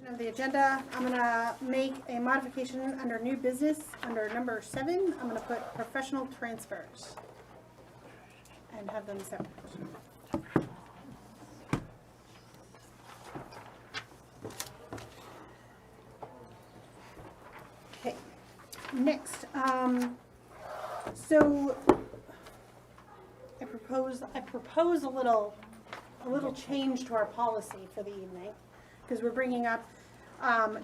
Of the agenda, I'm gonna make a modification under new business, under number 7, I'm gonna put professional transfers and have them separate. Okay, next, so I propose a little change to our policy for the evening, because we're bringing up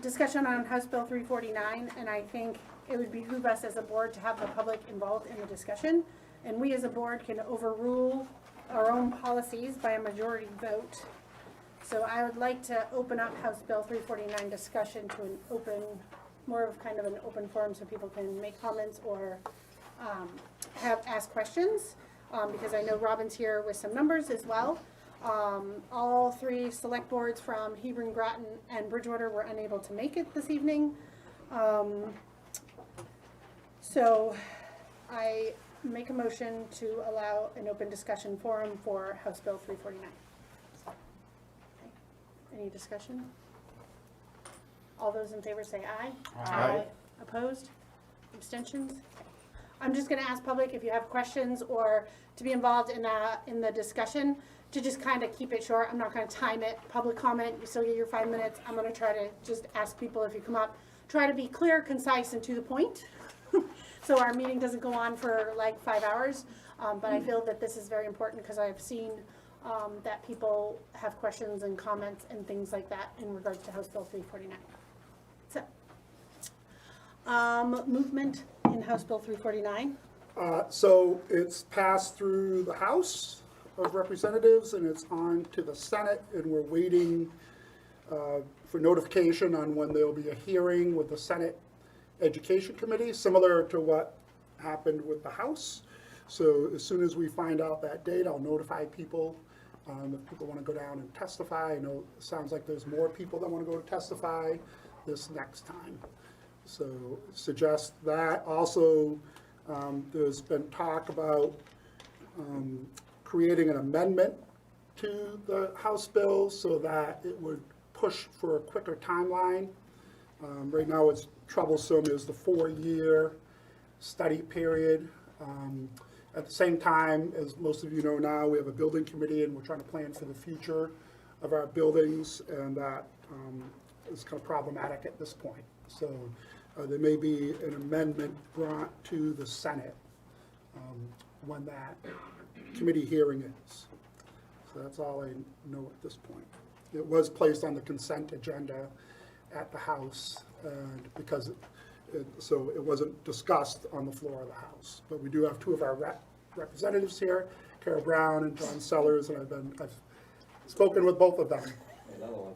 discussion on House Bill 349, and I think it would behoove us as a board to have the public involved in the discussion, and we as a board can overrule our own policies by a majority vote. So I would like to open up House Bill 349 discussion to an open, more of kind of an open forum so people can make comments or ask questions, because I know Robin's here with some numbers as well. All 3 select boards from Hebron, Groton, and Bridgewater were unable to make it this evening. So I make a motion to allow an open discussion forum for House Bill 349. Okay. Any discussion? All those in favor say aye. Aye. Opposed? Abstentions? I'm just going to ask public if you have questions or to be involved in the discussion, to just kind of keep it short. I'm not going to time it. Public comment, you still get your 5 minutes. I'm going to try to just ask people if you come up. Try to be clear, concise, and to the point. So our meeting doesn't go on for like 5 hours. But I feel that this is very important because I've seen that people have questions and comments and things like that in regards to House Bill 349. So, movement in House Bill 349. So it's passed through the House of Representatives and it's on to the Senate, and we're waiting for notification on when there'll be a hearing with the Senate Education Committee, similar to what happened with the House. So as soon as we find out that date, I'll notify people if people want to go down and testify. I know it sounds like there's more people that want to go to testify this next time. So suggest that. Also, there's been talk about creating an amendment to the House bill so that it would push for a quicker timeline. Right now it's troublesome is the 4-year study period. At the same time, as most of you know now, we have a building committee and we're trying to plan for the future of our buildings, and that is kind of problematic at this point. So there may be an amendment brought to the Senate when that committee hearing is. So that's all I know at this point. It was placed on the consent agenda at the House, and because so it wasn't discussed on the floor of the House. But we do have 2 of our representatives here, Carol Brown and John Sellers, and I've spoken with both of them. Another one.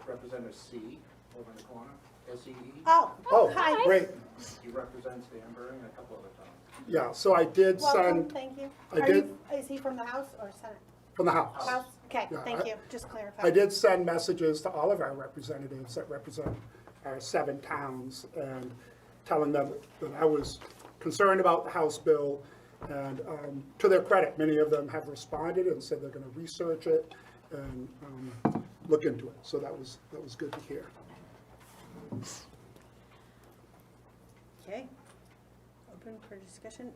Representative C over in the corner, SEE. Oh, hi. Great. He represents Danbury and a couple other towns. Yeah, so I did Welcome, send, thank you. I did, Is he from the House or Senate? from the House. House? Okay, Yeah, thank you. Just clarify. I did send messages to all of our representatives that represent our 7 towns and telling them that I was concerned about the House bill. And to their credit, many of them have responded and said they're going to research it and look into it. So that was good to hear. Okay. Open for discussion.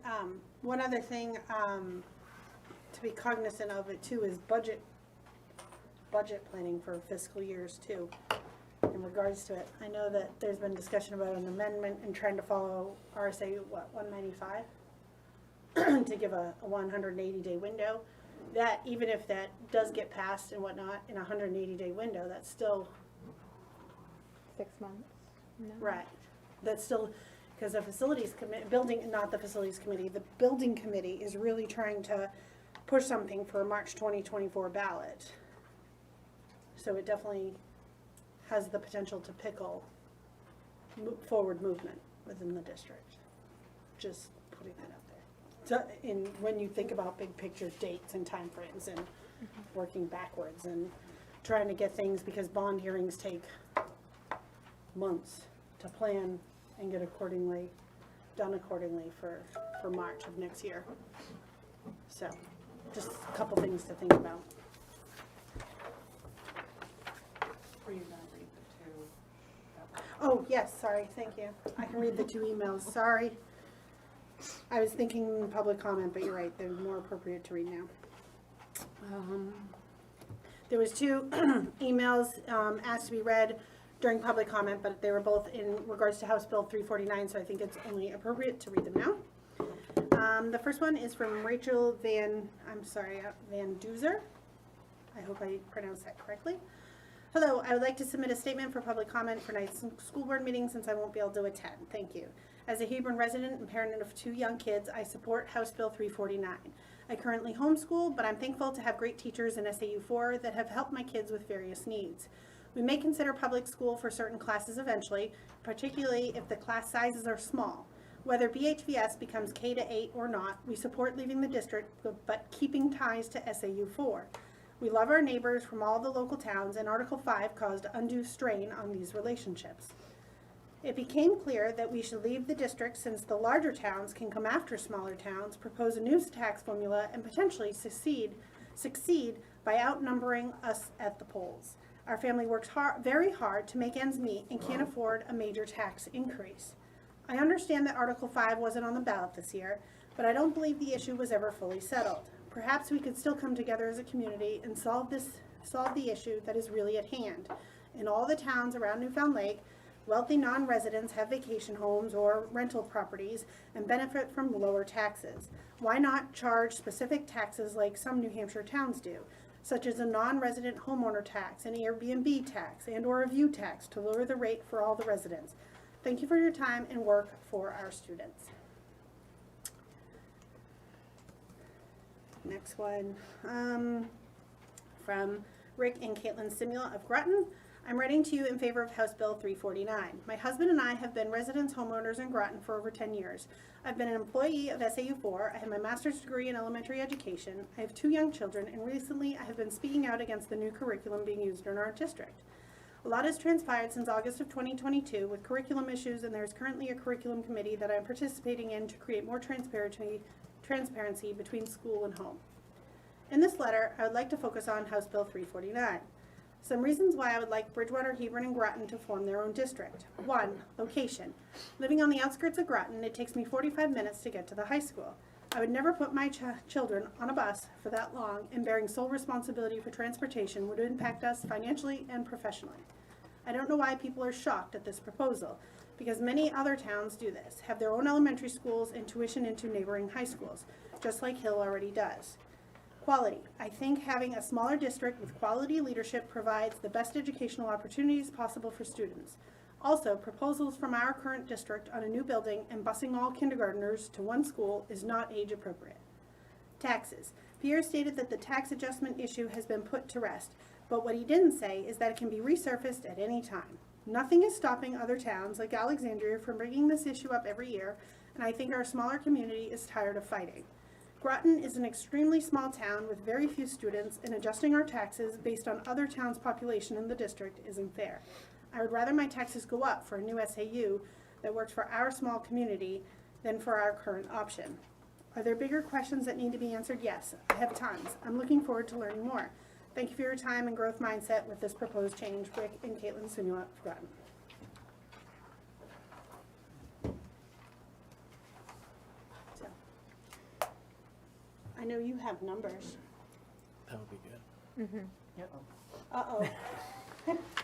One other thing to be cognizant of it too is budget planning for fiscal years too. In regards to it, I know that there's been discussion about an amendment and trying to follow RSA 195 to give a 180-day window. That even if that does get passed and whatnot in a 180-day window, that's still 6 months. No. right. That's still because the facilities committee, the building committee is really trying to push something for a March 2024 ballot. So it definitely has the potential to pickle forward movement within the district. Just putting that out there. So when you think about big picture dates and timeframes and working backwards and trying to get things, because bond hearings take months to plan and get done accordingly for March of next year. So just a couple things to think about. Are you gonna read Yes, sorry, thank you. I can read the two emails, sorry. I was thinking public comment, but you're right, they're more appropriate to read now. There was two emails asked to be read during public comment, but they were both in regards to House Bill 349, so I think it's only appropriate to read them now. The first one is from Rachel Van Duzer. I hope I pronounced that correctly. Hello, I would like to submit a statement for public comment for tonight's school board meeting since I won't be able to attend. Thank you. As a Hebron resident and parent of 2 young kids, I support House Bill 349. I currently homeschool, but I'm thankful to have great teachers in SAU4 that have helped my kids with various needs. We may consider public school for certain classes eventually, particularly if the class sizes are small. Whether BHVS becomes K-8 or not, we support leaving the district, but keeping ties to SAU4. We love our neighbors from all the local towns, and Article 5 caused undue strain on these relationships. It became clear that we should leave the district since the larger towns can come after smaller towns, propose a new tax formula, and potentially succeed by outnumbering us at the polls. Our family works very hard to make ends meet and can't afford a major tax increase. I understand that Article 5 wasn't on the ballot this year, but I don't believe the issue was ever fully settled. Perhaps we could still come together as a community and solve the issue that is really at hand. In all the towns around Newfound Lake, wealthy non-residents have vacation homes or rental properties and benefit from lower taxes. Why not charge specific taxes like some New Hampshire towns do, such as a non-resident homeowner tax, an Airbnb tax, and/or a view tax to lower the rate for all the residents? Thank you for your time and work for our students. Next one, from Rick and Caitlin Simula of Groton. I'm writing to you in favor of House Bill 349. My husband and I have been residents homeowners in Groton for over 10 years. I've been an employee of SAU4. I have my master's degree in elementary education. I have 2 young children, and recently I have been speaking out against the new curriculum being used in our district. A lot has transpired since August of 2022 with curriculum issues, and there is currently a curriculum committee that I'm participating in to create more transparency between school and home. In this letter, I would like to focus on House Bill 349. Some reasons why I would like Bridgewater, Hebron, and Groton to form their own district. 1, location. Living on the outskirts of Groton, it takes me 45 minutes to get to the high school. I would never put my children on a bus for that long, and bearing sole responsibility for transportation would impact us financially and professionally. I don't know why people are shocked at this proposal, because many other towns do this, have their own elementary schools and tuition into neighboring high schools, just like Hill already does. Quality. I think having a smaller district with quality leadership provides the best educational opportunities possible for students. Also, proposals from our current district on a new building and busing all kindergartners to one school is not age appropriate. Taxes. Pierre stated that the tax adjustment issue has been put to rest, but what he didn't say is that it can be resurfaced at any time. Nothing is stopping other towns like Alexandria from bringing this issue up every year, and I think our smaller community is tired of fighting. Groton is an extremely small town with very few students, and adjusting our taxes based on other towns' population in the district isn't fair. I would rather my taxes go up for a new SAU that works for our small community than for our current option. Are there bigger questions that need to be answered? Yes, I have tons. I'm looking forward to learning more. Thank you for your time and growth mindset with this proposed change. Rick and Caitlin Simula of Groton. I know you have numbers. That would be good. Uh-oh.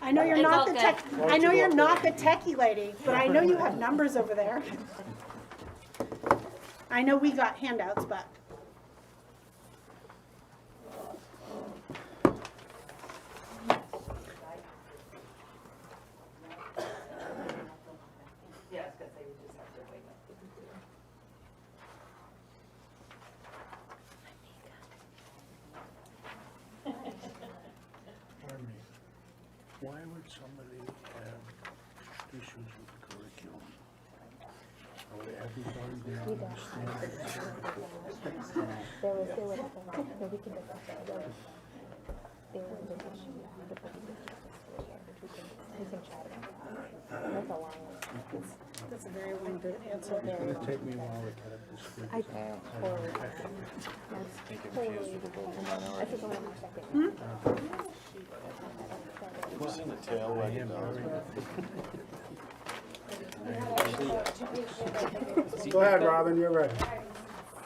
I know you're not the tech. I know you're not the techie lady, but I know you have numbers over there. I know we got handouts, but. Yeah, I was gonna say we just have to wait. Pardon me. Why would somebody have issues with the curriculum? Or would everybody be understand? There was, no, we can discuss that. There was an issue with the we can chat about that. That's a long one. That's a very long-winded answer. It's gonna take me a while to get up to speed. I totally, that's totally, this is only my second. Wasn't the tail wagging down? Go ahead, Robin, you're ready.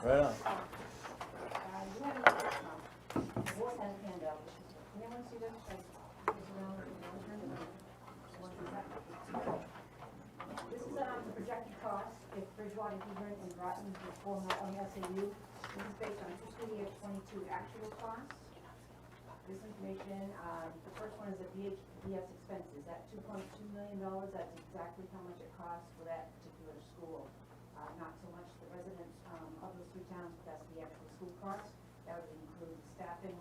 Right on. You have a board has a handout. Anyone see this? This is the projected cost if Bridgewater, Hebron, and Groton will form on the SAU. This is based on fiscal year 22 actual costs. This information, the first one is the BHBS expenses at $2.2 million. That's exactly how much it costs for that particular school. Not so much the residents of those three towns, but that's the actual school cost. That would include staffing,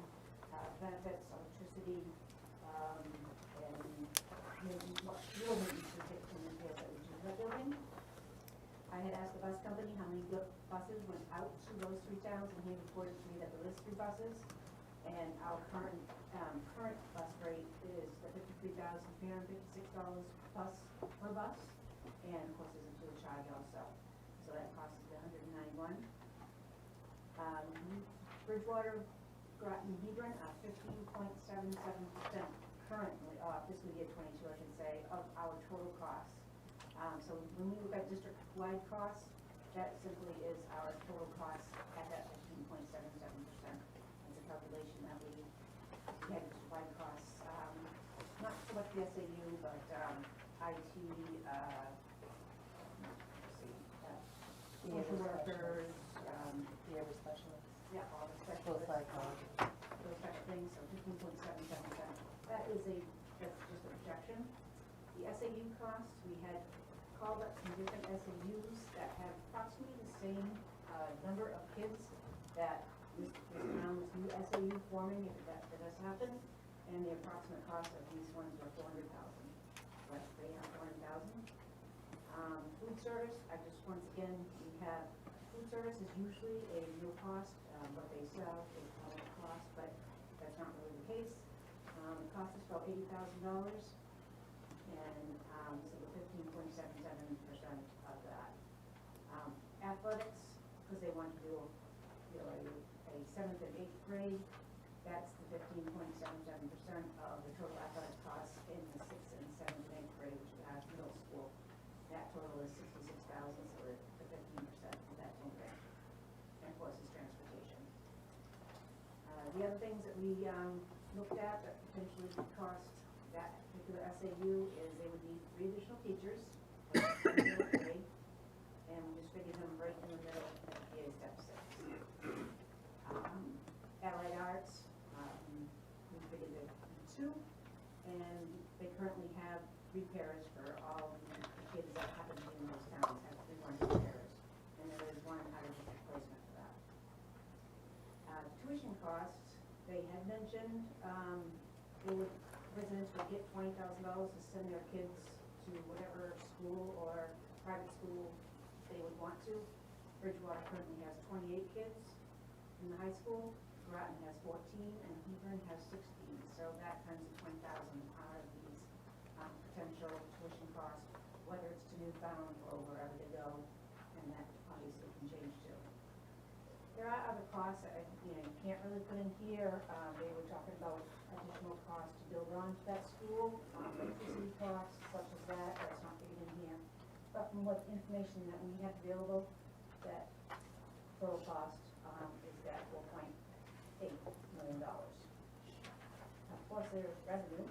benefits, electricity, and real maintenance and repairs that we do in that building. I had asked the bus company how many buses went out to those three towns, and he reported to me that there was 3 buses. And our current bus rate is the $53,356 plus per bus, and of course there's a fuel charge also. So that cost is $191. Bridgewater, Groton, Hebron are 15.77% currently, fiscal year 22, I should say, of our total costs. So when we look at district-wide costs, that simply is our total cost at that 15.77%. Calculation that we had district-wide costs, not so much the SAU, but IT, social workers, The other specialist. yeah, all the Both specialists, like, those type of things, so 15.77%. That's just a projection. The SAU costs, we had called up some different SAUs that have approximately the same number of kids that this town was new SAU forming, if that does happen, and the approximate cost of these ones were $400,000. Let's say $400,000. Food service, once again, we have, food service is usually a real cost, what they sell is not a cost, but that's not really the case. It cost us about $80,000, and so the 15.77% of that. Athletics, because they want to do a 7th and 8th grade, that's the 15.77% of the total athletic costs in the 6th and 7th and 8th grade, which is at middle school. That total is $66,000, so the 15% of that increase. And of course, is transportation. The other things that we looked at that potentially would cost that particular SAU is they would need 3 additional teachers, and we just figured them right in the middle of PA step 6. Allied arts, we figured there would be 2, and they currently have 3 pairs for all the kids that happen to be in those towns, have 3 pairs, and there is 1 out of replacement for that. Tuition costs, they had mentioned residents would get $20,000 to send their kids to whatever school or private school they would want to. Bridgewater currently has 28 kids in the high school. Groton has 14, and Hebron has 16. So that times the 20,000 out of these potential tuition costs, whether it's to Newfound or wherever they go, and that obviously can change too. There are other costs that you can't really put in here. They were talking about additional costs to build onto that school, electricity costs such as that. That's not figured in here. But from what information that we have available, that total cost is that $4.8 million. Of course, there's revenue.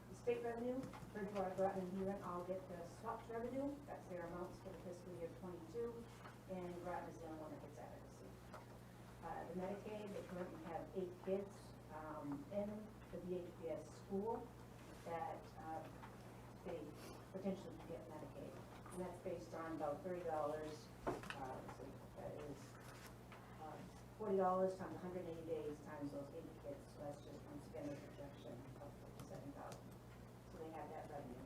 The state revenue, Bridgewater, Groton, and Hebron all get the SWAPS revenue. That's their amounts for the fiscal year 22, and Groton is the only one that gets advocacy. The Medicaid, they currently have 8 kids in the BHBS school that they potentially could get Medicaid. And that's based on about $30, so that is $40 times 180 days times those 8 kids. So that's just, once again, a projection of $57,000. So they have that revenue.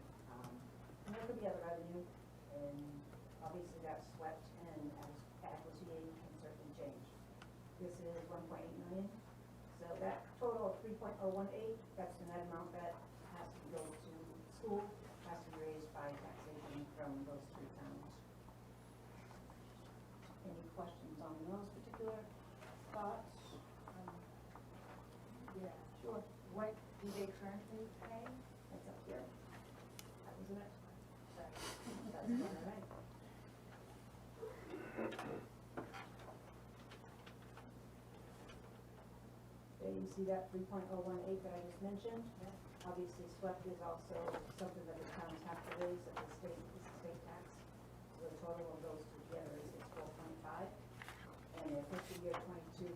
And there could be other revenue, and obviously that's swept in as adequacy aid can certainly change. This is 1.8 million. So that total of 3.018, that's the net amount that has to go to school, has to be raised by taxation from those 3 towns. Any questions on those particular thoughts? Yeah, sure. you see that 3.018 that I just mentioned? Obviously, SWEP is also something that the towns have to raise at the state, it's a state tax. So the total of those two together is 4.5. And their fiscal year 22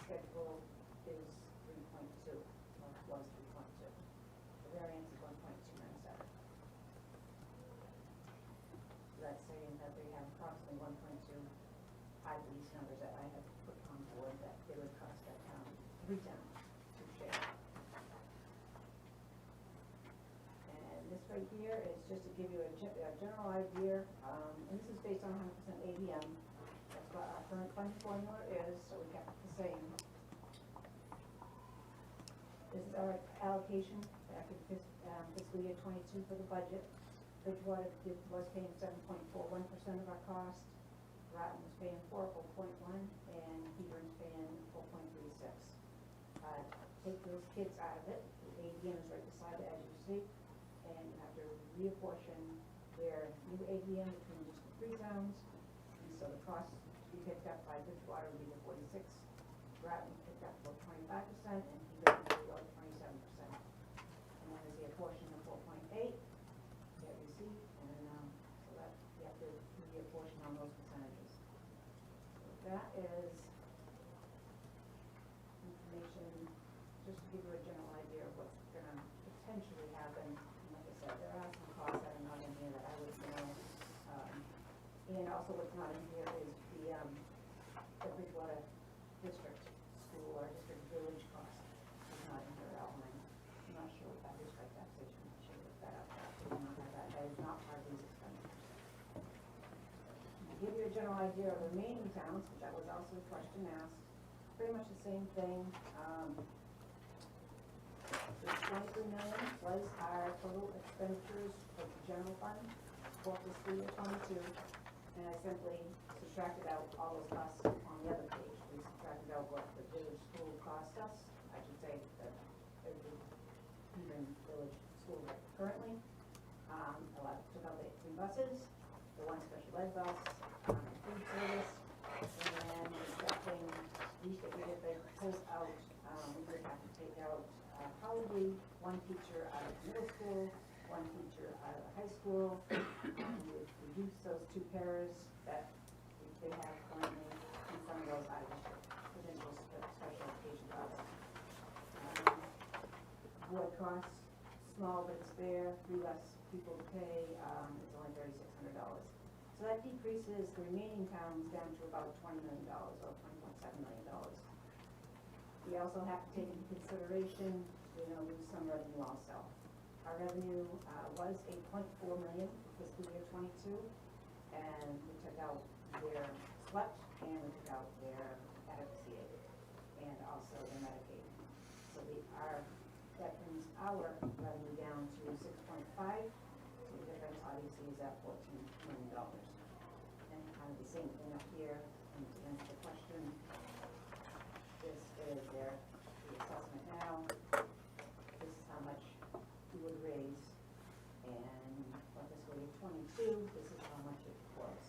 schedule is 3.2, or was 3.2. The variance is 1.297. So that's saying that they have approximately 1.2 out of these numbers that I have put on board that they would cost that town, 3 towns to share. And this right here is just to give you a general idea, and this is based on 100% ADM. That's what our current funding formula is, so we kept it the same. This is our allocation back in fiscal year 22 for the budget. Bridgewater was paying 7.41% of our cost. Groton was paying 4.1, and Hebron's paying 4.36. Take those kids out of it. The ADM is right beside it, as you see, and you have to reapportion their new ADM between just the 3 towns. And so the cost to be picked up by Bridgewater would be the 46. Groton picked up about 25%, and Hebron would be about 27%. And then there's the apportion of 4.8 that we see, and then so that you have to reapportion on those percentages. So that is information just to give you a general idea of what's going to potentially happen. And like I said, there are some costs that are not in here that I would know. And also what's not in here is the Bridgewater district school or district village cost is not in here outlined. I'm not sure what that is by taxation. I should look that up. I do not have that. That is not part of these expenditures. To give you a general idea of the remaining towns, which that was also a question asked, pretty much the same thing. The 23 million was our total expenditures for the general fund for fiscal year 22, and I simply subtracted out all those costs on the other page. We subtracted out what the village school cost us. I should say that even village school currently. Took out the 3 buses, the 1 special ed bus, food service, and then something if they pulled out, we would have to take out probably 1 teacher out of middle school, 1 teacher out of high school. We would reduce those 2 pairs that they have currently, and some of those out of district, potential special education costs. Board costs, small but it's fair, 3 less people to pay, it's only $3,600. So that decreases the remaining towns down to about $20 million or $20.7 million. We also have to take into consideration we're going to lose some revenue also. Our revenue was $8.4 million for fiscal year 22, and we took out their SWEP and we took out their advocacy aid and also their Medicaid. So that brings our revenue down to 6.5. So the difference obviously is at $14 million. And kind of the same thing up here, and to answer the question, this is the assessment now. This is how much we would raise, and for fiscal year 22, this is how much it was.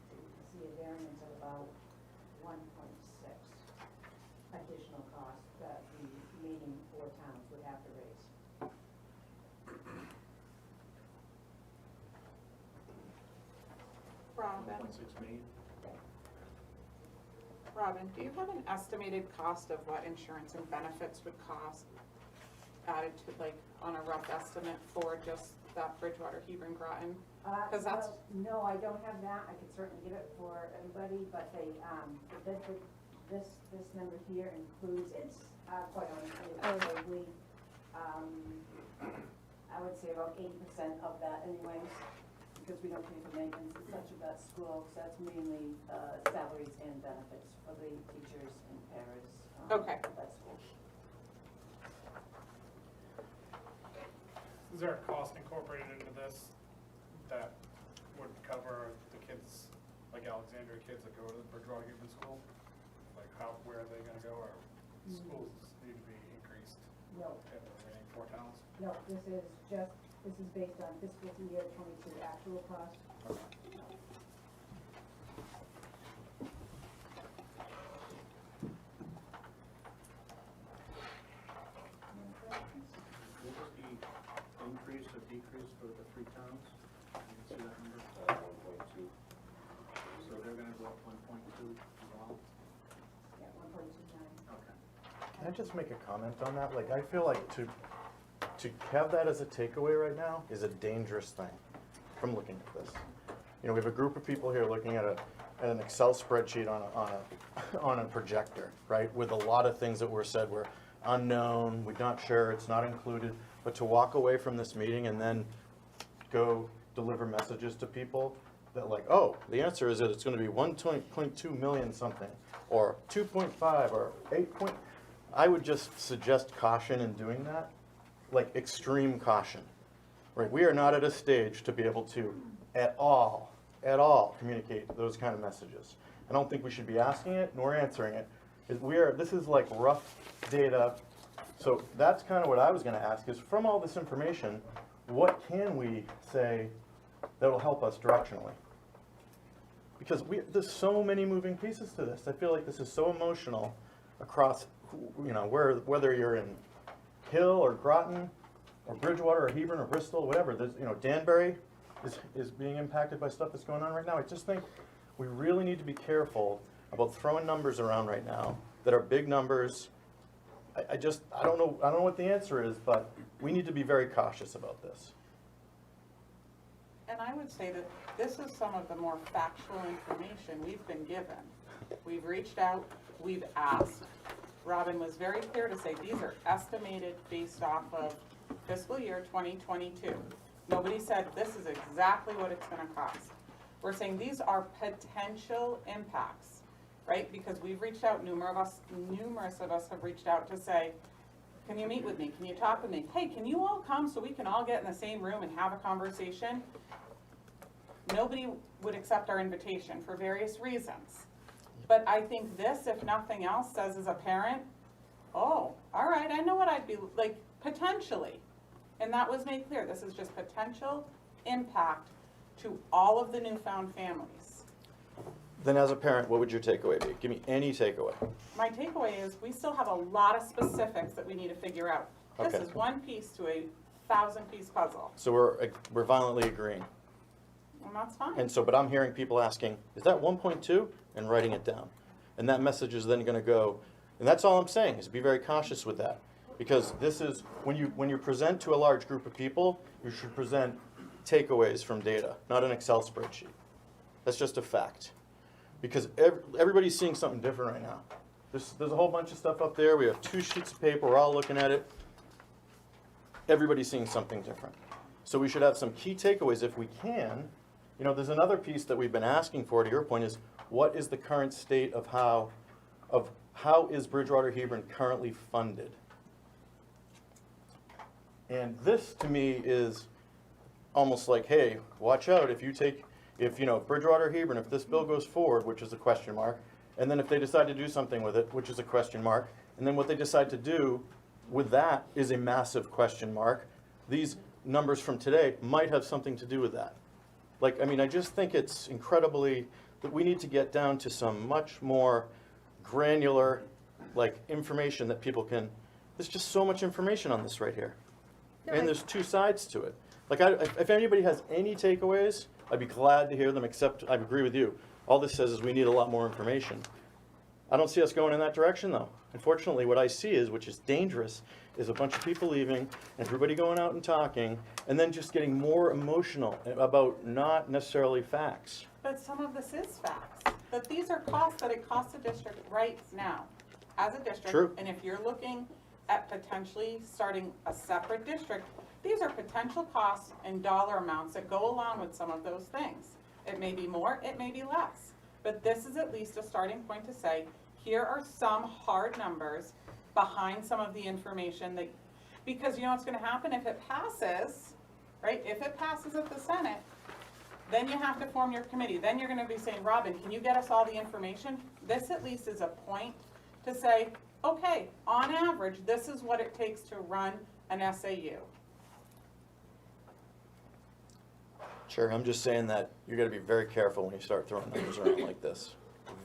So you can see a variance of about 1.6 additional cost that the remaining 4 towns would have to raise. Robin, 1.6 million. Robin, do you have an estimated cost of what insurance and benefits would cost added to, like, on a rough estimate for just that Bridgewater, Hebron, Groton? 'Cause that's- Well, no, I don't have that. I could certainly give it for everybody, but this number here includes, it's quite honestly, it's probably, I would say about 80% of that anyways, because we don't pay for maintenance and such of that school, so that's mainly salaries and benefits for the teachers and paras Okay. of that school. Is there a cost incorporated into this that would cover the kids, like Alexandria kids that go to the Bridgewater Human School? Like where are they gonna go, or schools need to be increased No, in the remaining 4 towns? no, this is based on fiscal year 22 actual cost. I just make a comment on that? Like, I feel like to have that as a takeaway right now is a dangerous thing from looking at this. You know, we have a group of people here looking at an Excel spreadsheet on a projector, right? With a lot of things that were said were unknown, we're not sure, it's not included. But to walk away from this meeting and then go deliver messages to people that like, oh, the answer is that it's gonna be 1.2 million something, or 2.5, or 8 I would just suggest caution in doing that, like extreme caution. Right, we are not at a stage to be able to at all communicate those kind of messages. I don't think we should be asking it nor answering it. This is like rough data. So that's kind of what I was going to ask is from all this information, what can we say that will help us directionally? Because there's so many moving pieces to this. I feel like this is so emotional across, you know, whether you're in Hill or Groton or Bridgewater or Hebron or Bristol, whatever. There's, you know, Danbury is being impacted by stuff that's going on right now. I just think we really need to be careful about throwing numbers around right now that are big numbers. I don't know what the answer is, but we need to be very cautious about this. And I would say that this is some of the more factual information we've been given. We've reached out, we've asked. Robin was very clear to say these are estimated based off of fiscal year 2022. Nobody said this is exactly what it's going to cost. We're saying these are potential impacts, right? Because we've reached out, numerous of us have reached out to say, can you meet with me? Can you talk with me? Hey, can you all come so we can all get in the same room and have a conversation? Nobody would accept our invitation for various reasons. But I think this, if nothing else, says as a parent, oh, all right, I know what I'd be like, potentially. And that was made clear. This is just potential impact to all of the Newfound families. Then as a parent, what would your takeaway be? Give me any takeaway. My takeaway is we still have a lot of specifics that we need to figure out. This Okay. is one piece to a 1,000-piece puzzle, So we're violently agreeing. and that's fine. And so, but I'm hearing people asking, is that 1.2? And writing it down. And that message is then gonna go, and that's all I'm saying, is be very cautious with that. Because this is, when you present to a large group of people, you should present takeaways from data, not an Excel spreadsheet. That's just a fact. Because everybody's seeing something different right now. There's a whole bunch of stuff up there, we have 2 sheets of paper, we're all looking at it. Everybody's seeing something different. So we should have some key takeaways if we can. You know, there's another piece that we've been asking for, to your point, is what is the current state of how is Bridgewater Hebron currently funded? And this to me is almost like, hey, watch out if you know, Bridgewater Hebron, if this bill goes forward, which is a question mark, and then if they decide to do something with it, which is a question mark, and then what they decide to do with that is a massive question mark, these numbers from today might have something to do with that. Like, I mean, I just think it's incredibly, that we need to get down to some much more granular, like, information that people can, there's just so much information on this right here. And there's 2 sides to it. Like, if anybody has any takeaways, I'd be glad to hear them, except I agree with you. All this says is we need a lot more information. I don't see us going in that direction, though. Unfortunately, what I see is, which is dangerous, is a bunch of people leaving, everybody going out and talking, and then just getting more emotional about not necessarily facts. But some of this is facts, that these are costs that it costs the district right now, as a district. True. And if you're looking at potentially starting a separate district, these are potential costs and dollar amounts that go along with some of those things. It may be more, it may be less, but this is at least a starting point to say, here are some hard numbers behind some of the information that, because you know what's gonna happen if it passes, right? If it passes at the Senate, then you have to form your committee. Then you're gonna be saying, Robin, can you get us all the information? This at least is a point to say, okay, on average, this is what it takes to run an SAU. Sure, I'm just saying that you gotta be very careful when you start throwing numbers around like this.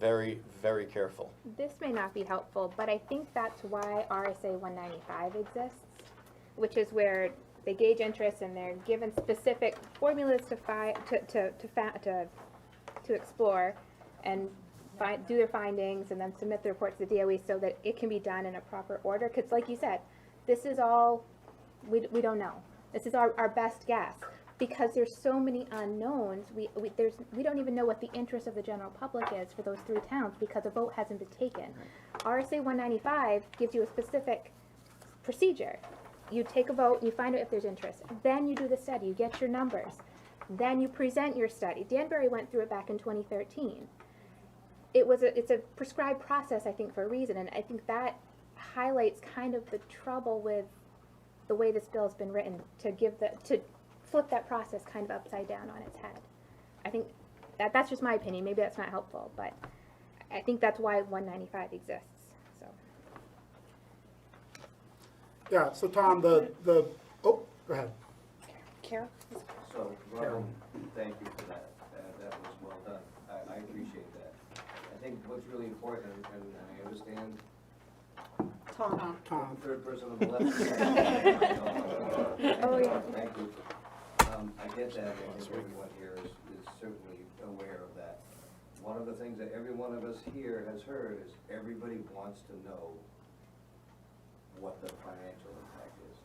Very, very careful. This may not be helpful, but I think that's why RSA 195 exists, which is where they gauge interest and they're given specific formulas to explore, and do their findings and then submit the report to the DOE so that it can be done in a proper order. Because like you said, this is all, we don't know. This is our best guess. Because there's so many unknowns, we don't even know what the interest of the general public is for those 3 towns because a vote hasn't been taken. RSA 195 gives you a specific procedure. You take a vote, you find out if there's interest. Then you do the study, you get your numbers. Then you present your study. Danbury went through it back in 2013. It's a prescribed process, I think, for a reason, and I think that highlights kind of the trouble with the way this bill's been written to flip that process kind of upside down on its head. I think that's just my opinion. Maybe that's not helpful, but I think that's why 195 exists. So. Yeah, so Tom, oh, go ahead. Carol? So, Robin, thank you for that. That was well done. I appreciate that. I think what's really important, and I understand Tom. Tom. third person on the left. Oh, yeah. Thank you. I get that, and I think everyone here is certainly aware of that. One of the things that every one of us here has heard is everybody wants to know what the financial impact is.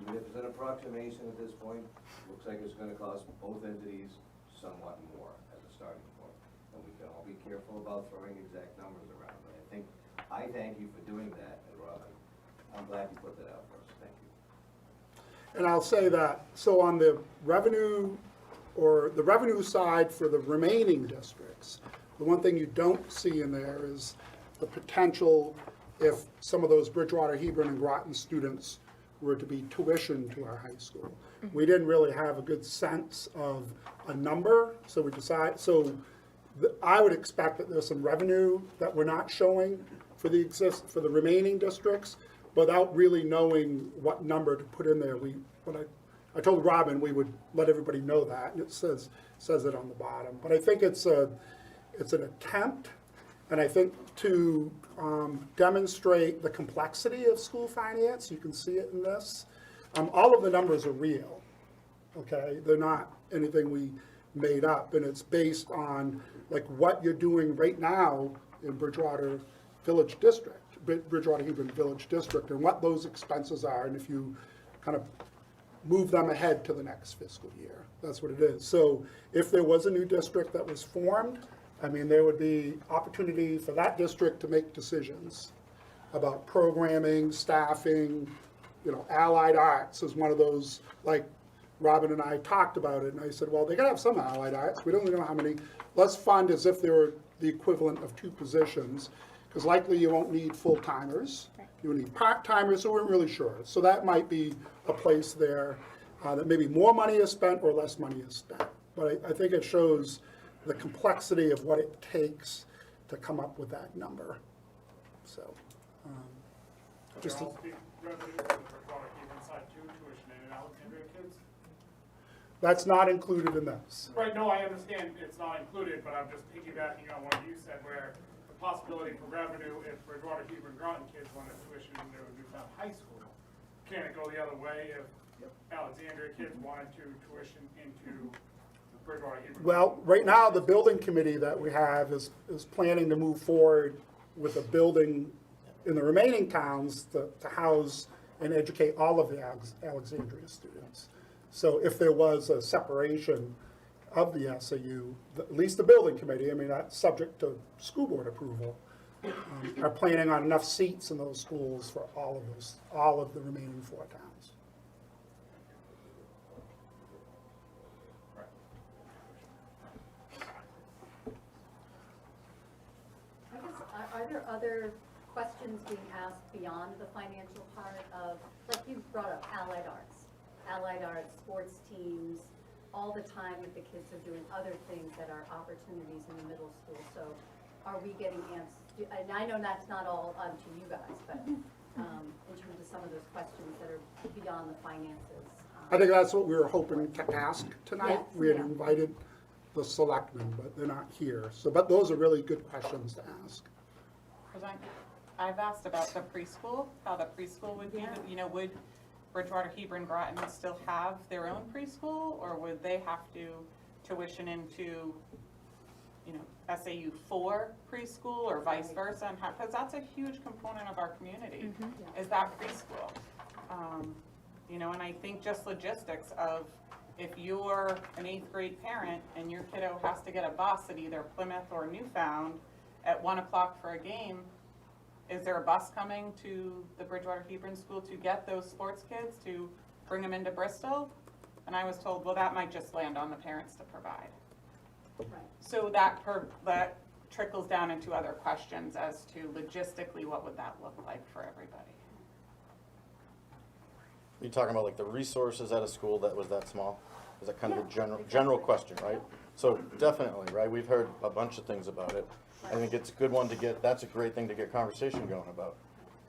Even if it's an approximation at this point, looks like it's gonna cost both entities somewhat more as a starting point. And we can all be careful about throwing exact numbers around, but I thank you for doing that, and Robin, I'm glad you put that out for us, thank you. And I'll say that, so on the revenue, or the revenue side for the remaining districts, the one thing you don't see in there is the potential if some of those Bridgewater, Hebron, and Groton students were to be tuitioned to our high school. We didn't really have a good sense of a number, so we decided, I would expect that there's some revenue that we're not showing for the remaining districts, without really knowing what number to put in there. I told Robin we would let everybody know that, and it says it on the bottom. But I think it's an attempt, and I think to demonstrate the complexity of school finance. You can see it in this. All of the numbers are real, okay? They're not anything we made up, and it's based on like what you're doing right now in Bridgewater Village District, Bridgewater Hebron Village District, and what those expenses are, and if you kind of move them ahead to the next fiscal year. That's what it is. So if there was a new district that was formed, I mean, there would be opportunity for that district to make decisions about programming, staffing, allied arts is one of those, like Robin and I talked about it, and I said, well, they gotta have some allied arts. We don't even know how many. Let's fund as if they were the equivalent of 2 positions, because likely you won't need full-timers. Right. You will need part-timers, so we're really sure. So that might be a place there that maybe more money is spent or less money is spent. But I think it shows the complexity of what it takes to come up with that number. So, just to, There also be revenue for the Bridgewater Hebron side too, tuition in and Alexandria kids. that's not included in this. Right, no, I understand it's not included, but I'm just piggybacking on what you said, where the possibility for revenue, if Bridgewater Hebron Groton kids want to tuition into Newfound High School, can it go the other way if Alexandria kids wanted to tuition into Bridgewater Hebron? Well, right now, the building committee that we have is planning to move forward with a building in the remaining towns to house and educate all of the Alexandria students. So if there was a separation of the SAU, at least the building committee, I mean, that's subject to school board approval, are planning on enough seats in those schools for all of the remaining 4 towns. I guess, are there other questions being asked beyond the financial part of, like you brought up allied arts, sports teams, all the time that the kids are doing other things that are opportunities in the middle school. So are we getting answers? And I know that's not all to you guys, but in terms of some of those questions that are beyond the finances. I think that's what we were hoping to ask tonight. Yes, We had yeah. invited the selectmen, but they're not here. So, but those are really good questions to ask. I've asked about the preschool, how the preschool would be, would Bridgewater Hebron Groton still have their own preschool, or would they have to tuition into, you know, SAU 4 preschool or vice versa, and because that's a huge component of our community, is that preschool. You know, and I think just logistics of, if you're an 8th grade parent and your kiddo has to get a bus at either Plymouth or Newfound at 1 o'clock for a game, is there a bus coming to the Bridgewater Hebron School to get those sports kids to bring them into Bristol? And I was told, well, that might just land on the parents to provide. Right. So that trickles down into other questions as to logistically, what would that look like for everybody? You're talking about like the resources at a school that was that small? Is that kind of a general question, right? So definitely, right, we've heard a bunch of things about it. I think it's a good one to get, that's a great thing to get conversation going about.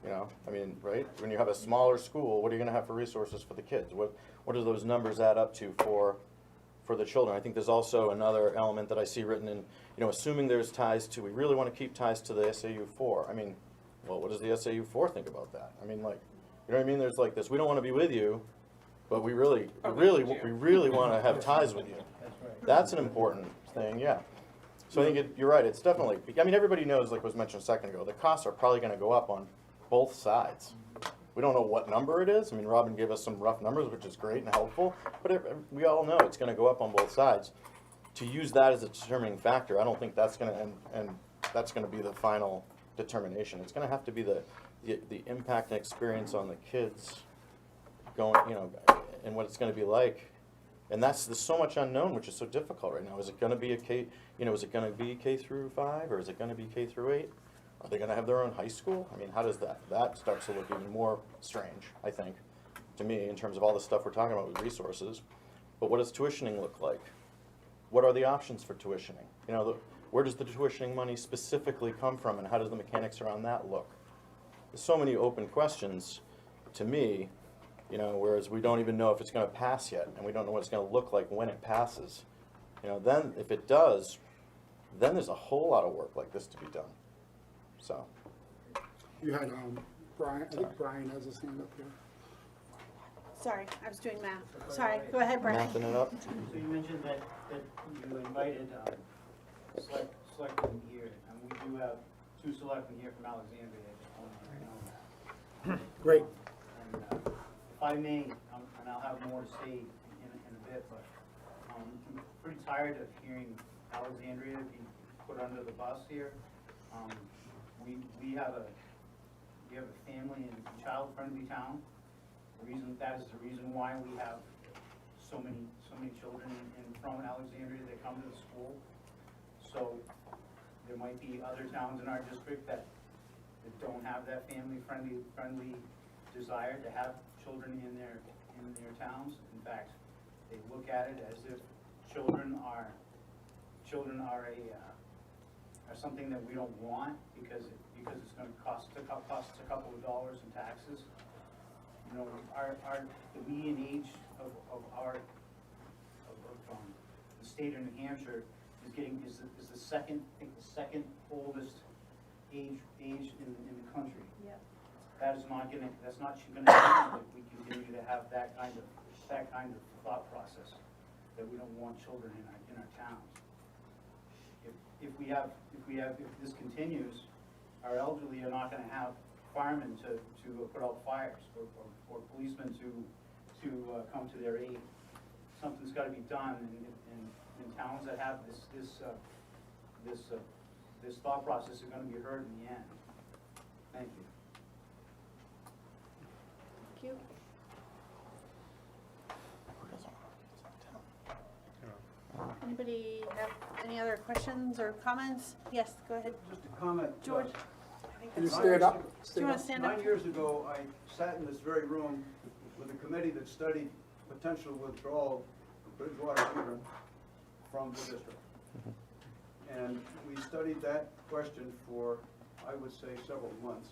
You know, I mean, right, when you have a smaller school, what are you gonna have for resources for the kids? What do those numbers add up to for the children? I think there's also another element that I see written in, you know, assuming there's ties to, we really wanna keep ties to the SAU 4. I mean, well, what does the SAU 4 think about that? I mean, like, you know what I mean? There's like this, we don't wanna be with you, but we really wanna have ties with you. That's an important thing, yeah. So I think you're right, it's definitely, I mean, everybody knows, like was mentioned a second ago, the costs are probably gonna go up on both sides. We don't know what number it is. I mean, Robin gave us some rough numbers, which is great and helpful, but we all know it's gonna go up on both sides. To use that as a determining factor, I don't think that's gonna, and that's gonna be the final determination. It's gonna have to be the impact and experience on the kids going, you know, and what it's gonna be like. And there's so much unknown, which is so difficult right now. Is it gonna be is it gonna be K through 5, or is it gonna be K through 8? Are they gonna have their own high school? I mean, how does that starts to look even more strange, I think, to me, in terms of all the stuff we're talking about with resources. But what does tuitioning look like? What are the options for tuitioning? You know, where does the tuitioning money specifically come from, and how does the mechanics around that look? There's so many open questions to me, you know, whereas we don't even know if it's gonna pass yet, and we don't know what it's gonna look like when it passes. You know, then, if it does, then there's a whole lot of work like this to be done. So. You had, Brian, I think Brian has his hand up here. Sorry, I was doing math. Sorry, go ahead, Brian. Mapping it up. So you mentioned that you invited selectmen here, and we do have 2 selectmen here from Alexandria, I just want to know that. Great. And if I may, and I'll have more to say in a bit, but I'm pretty tired of hearing Alexandria be put under the bus here. We have a family and child-friendly town. That is the reason why we have so many children from Alexandria that come to the school. So there might be other towns in our district that don't have that family-friendly desire to have children in their towns. In fact, they look at it as if children are something that we don't want because it's going to cost a couple of dollars in taxes. You know, the median age of the state of New Hampshire is the second oldest age in the country. Yep. That's not gonna change if we continue to have that kind of thought process, that we don't want children in our towns. If this continues, our elderly are not gonna have firemen to put out fires, or policemen to come to their aid. Something's gotta be done in towns that have this thought process are gonna be heard in the end. Thank you. Thank you. Anybody have any other questions or comments? Yes, go ahead. Just a comment. George? Can you stand up? Do you want to stand up? 9 years ago, I sat in this very room with a committee that studied potential withdrawal of Bridgewater Hebron from the district. And we studied that question for, I would say, several months.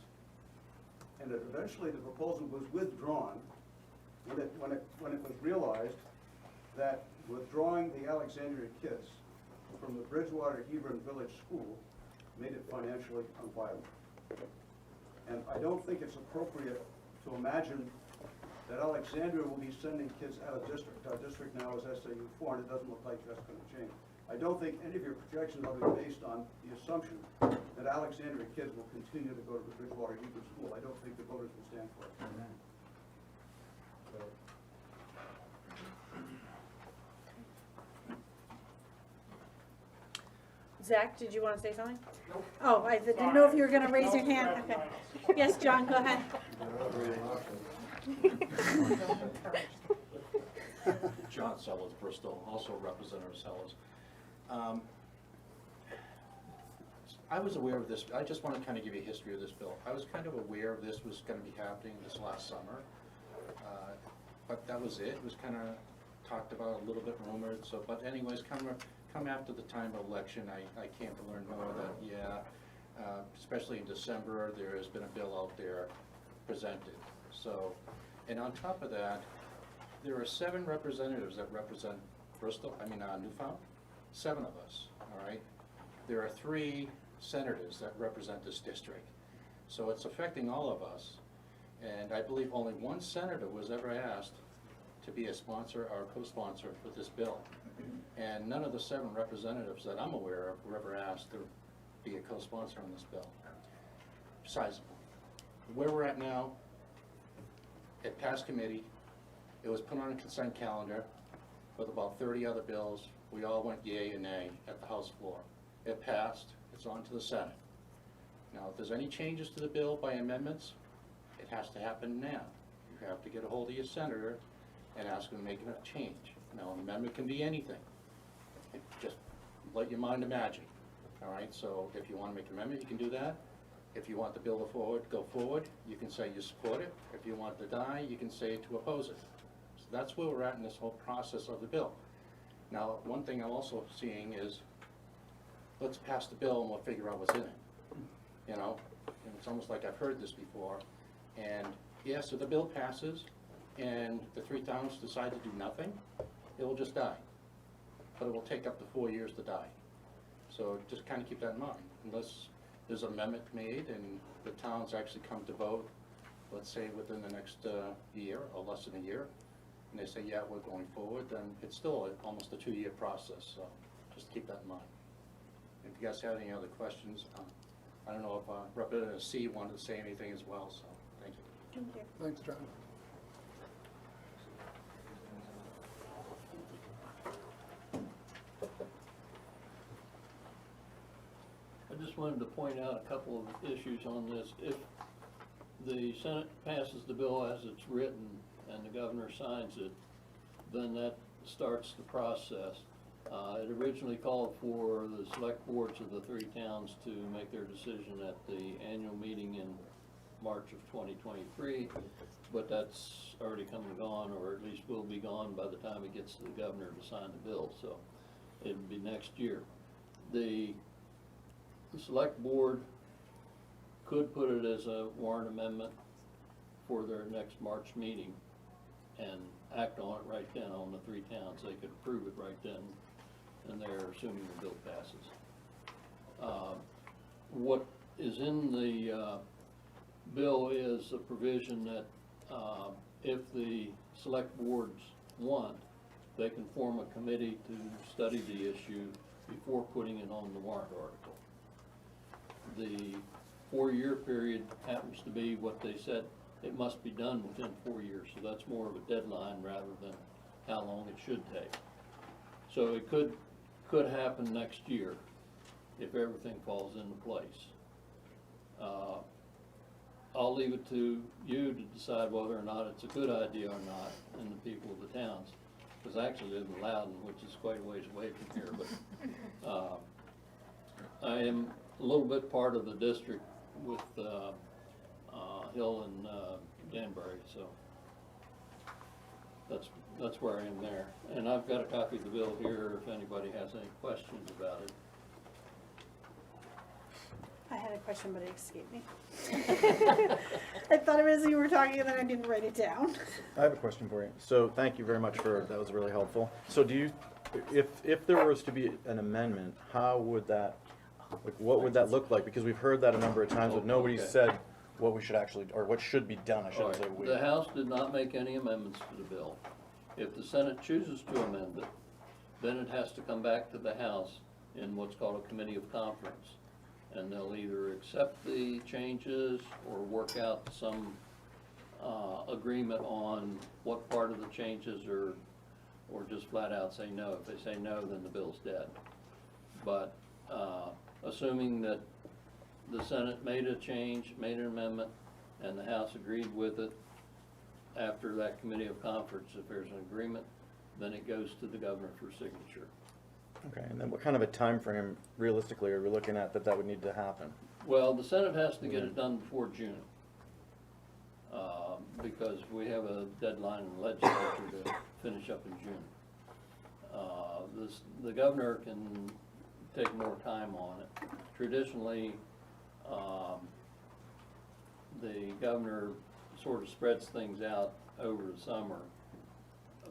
And eventually the proposal was withdrawn when it was realized that withdrawing the Alexandria kids from the Bridgewater Hebron Village School made it financially unviable. And I don't think it's appropriate to imagine that Alexandria will be sending kids out of district. Our district now is SAU 4, and it doesn't look like that's going to change. I don't think any of your projections are gonna be based on the assumption that Alexandria kids will continue to go to the Bridgewater Union School. I don't think the voters will stand for it. So, Zach, did you want to say something? Oh, I didn't know if you were gonna raise your hand. Okay. Yes, John, go ahead. John Sellers, Bristol, also Representative Sellers. I was aware of this, I just want to kind of give you a history of this bill. I was kind of aware of this was going to be happening this last summer, but that was it. It was kind of talked about, a little bit rumored, so, but anyways, come after the time of election, I came to learn more that, especially in December, there has been a bill out there presented. So, and on top of that, there are 7 representatives that represent Newfound, 7 of us, all right? There are 3 senators that represent this district. So it's affecting all of us. And I believe only 1 senator was ever asked to be a sponsor or co-sponsor for this bill. And none of the 7 representatives that I'm aware of were ever asked to be a co-sponsor on this bill. Sizable. Where we're at now, it passed committee. It was put on a consent calendar with about 30 other bills. We all went yay and nay at the House floor. It passed, it's on to the Senate. Now, if there's any changes to the bill by amendments, it has to happen now. You have to get a hold of your senator and ask him to make a change. Now, an amendment can be anything. Just let your mind imagine, all right? So if you want to make an amendment, you can do that. If you want the bill to go forward, you can say you support it. If you want it to die, you can say to oppose it. So that's where we're at in this whole process of the bill. Now, one thing I'm also seeing is, let's pass the bill and we'll figure out what's in it. You know, and it's almost like I've heard this before. And yes, if the bill passes and the 3 towns decide to do nothing, it will just die. But it will take up to 4 years to die. So just kind of keep that in mind. Unless there's an amendment made and the towns actually come to vote, let's say within the next year or less than a year, and they say, yeah, we're going forward, then it's still almost a 2-year process. So just keep that in mind. If you guys have any other questions, I don't know if Representative C wanted to say anything as well, so thank you. Thank you. Thanks, John. I just wanted to point out a couple of issues on this. If the Senate passes the bill as it's written and the governor signs it, then that starts the process. It originally called for the select boards of the 3 towns to make their decision at the annual meeting in March of 2023, but that's already come and gone, or at least will be gone by the time it gets to the governor to sign the bill, so it'll be next year. The select board could put it as a warrant amendment for their next March meeting and act on it right then on the 3 towns. They could approve it right then and there, assuming the bill passes. What is in the bill is a provision that if the select boards want, they can form a committee to study the issue before putting it on the warrant article. The 4-year period happens to be what they said, it must be done within 4 years, so that's more of a deadline rather than how long it should take. So it could happen next year if everything falls into place. I'll leave it to you to decide whether or not it's a good idea or not, and the people of the towns, because I actually live in Loudon, which is quite a ways away from here, but I am a little bit part of the district with Hill and Danbury, so that's where I am there. And I've got a copy of the bill here if anybody has any questions about it. I had a question, but it escaped me. I thought it was you were talking and then I didn't write it down. I have a question for you. So thank you very much that was really helpful. So do you, if there was to be an amendment, how would that, like, what would that look like? Because we've heard that a number of times, but nobody's said what we should actually, or what should be done, I shouldn't say we. The House did not make any amendments to the bill. If the Senate chooses to amend it, then it has to come back to the House in what's called a committee of conference. And they'll either accept the changes or work out some agreement on what part of the changes or just flat out say no. If they say no, then the bill's dead. But assuming that the Senate made a change, made an amendment, and the House agreed with it, after that committee of conference, if there's an agreement, then it goes to the governor for signature. Okay, and then what kind of a time frame realistically are we looking at that would need to happen? Well, the Senate has to get it done before June, because we have a deadline in the legislature to finish up in June. The governor can take more time on it. Traditionally, the governor sort of spreads things out over the summer,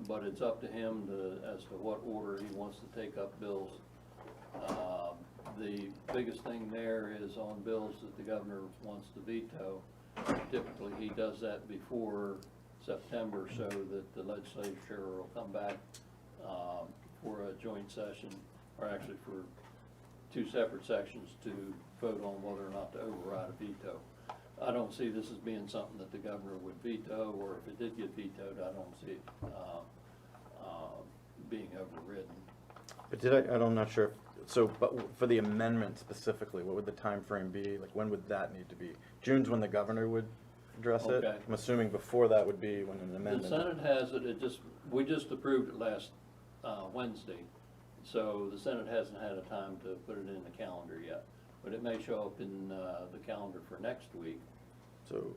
but it's up to him as to what order he wants to take up bills. The biggest thing there is on bills that the governor wants to veto. Typically, he does that before September so that the legislature will come back for a joint session, or actually for two separate sections to vote on whether or not to override a veto. I don't see this as being something that the governor would veto, or if it did get vetoed, I don't see it being overridden. But I'm not sure, so, but for the amendment specifically, what would the time frame be? Like, when would that need to be? June's when the governor would address it? Okay. I'm assuming before that would be when an The amendment. Senate has it, we just approved it last Wednesday, so the Senate hasn't had a time to put it in the calendar yet. But it may show up in the calendar for next week. So,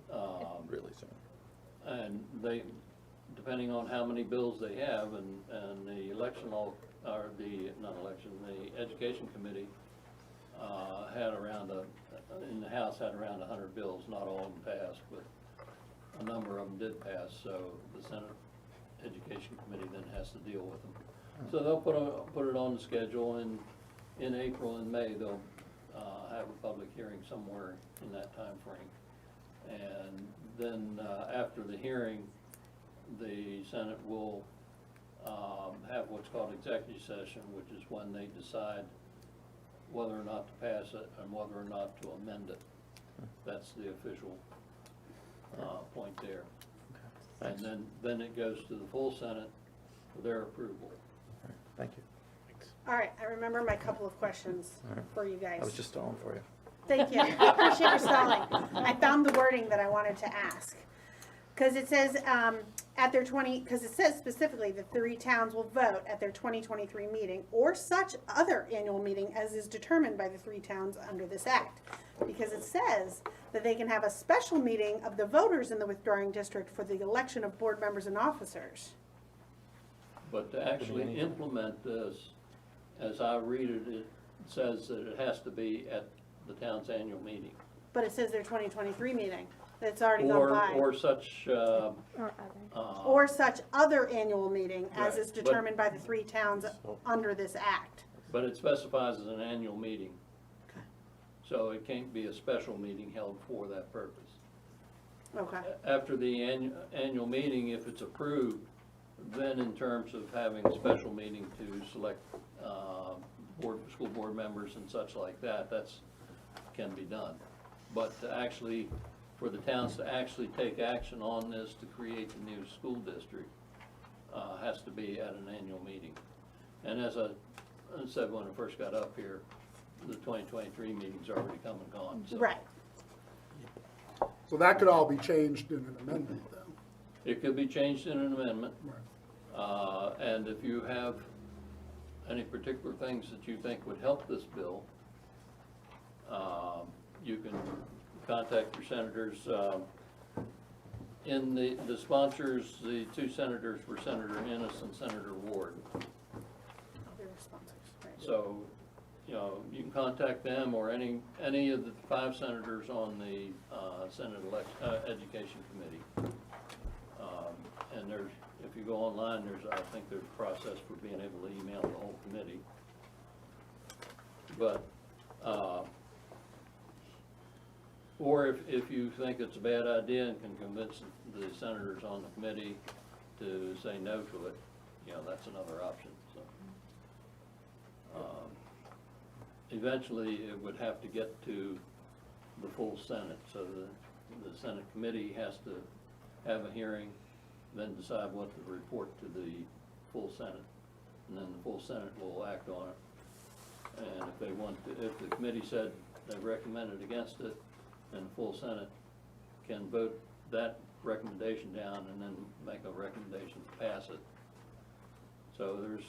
really soon. And they, depending on how many bills they have, and the election law, or not election, the education committee had around in the House had around 100 bills, not all of them passed, but a number of them did pass, so the Senate Education Committee then has to deal with them. So they'll put it on the schedule, and in April and May, they'll have a public hearing somewhere in that time frame. And then after the hearing, the Senate will have what's called executive session, which is when they decide whether or not to pass it and whether or not to amend it. That's the official point there. And then it goes to the full Senate for their approval. Thank you. All right, I remember my couple of questions All right. for you guys. I was just stalling for you. Thank you. I appreciate your stalling. I found the wording that I wanted to ask. Because it says, because it says specifically the 3 towns will vote at their 2023 meeting or such other annual meeting as is determined by the 3 towns under this act. Because it says that they can have a special meeting of the voters in the withdrawing district for the election of board members and officers. But to actually implement this, as I read it, it says that it has to be at the town's annual meeting. But it says their 2023 meeting. That's already gone by. Or such, Or such other annual meeting as Right, is determined by the 3 towns under this act. but it specifies as an annual meeting. So it can't be a special meeting held for that purpose. Okay. After the annual meeting, if it's approved, then in terms of having a special meeting to select school board members and such like that, can be done. But to actually, for the towns to actually take action on this to create the new school district, has to be at an annual meeting. And as I said when I first got up here, the 2023 meeting's already come and gone. So Right. So that could all be changed in an amendment, though. it could be changed in an amendment. Right. And if you have any particular things that you think would help this bill, you can contact your senators. In the sponsors, the 2 senators were Senator Ennis and Senator Ward. Other sponsors, right. So, you can contact them or any of the 5 senators on the Senate Education Committee. And if you go online, I think there's a process for being able to email the whole committee. But, or if you think it's a bad idea and can convince the senators on the committee to say no to it, that's another option, so. eventually it would have to get to the full Senate. So the Senate committee has to have a hearing, then decide what to report to the full Senate. And then the full Senate will act on it. And if they want to, if the committee said they recommended against it, then the full Senate can vote that recommendation down and then make a recommendation to pass it. So there's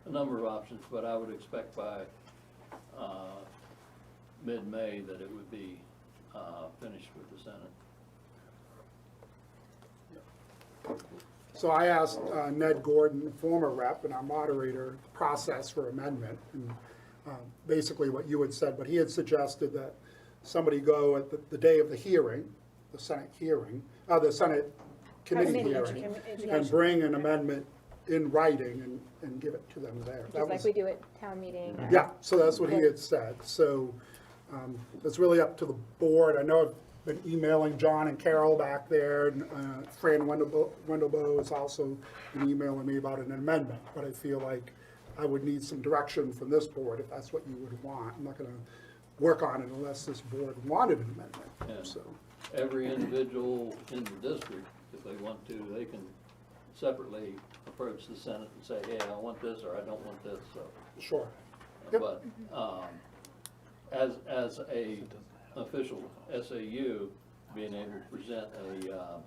a number of options, but I would expect by mid-May that it would be finished with the Senate. So I asked Ned Gordon, former rep and our moderator, the process for amendment, and basically what you had said, but he had suggested that somebody go at the day of the hearing, the Senate hearing, the Senate committee hearing, and bring an amendment in writing and give it to them there. That Just like was- we do at town meeting. or- Yeah, so that's what he had said. So it's really up to the board. I know I've been emailing John and Carol back there, and Fran Wendelbo has also been emailing me about an amendment, but I feel like I would need some direction from this board if that's what you would want. I'm not gonna work on it unless this board wanted an amendment, Yeah. so. Every individual in the district, if they want to, they can separately approach the Senate and say, hey, I want this, or I don't want this, so. Sure. Yep. But, as a official SAU, being able to present a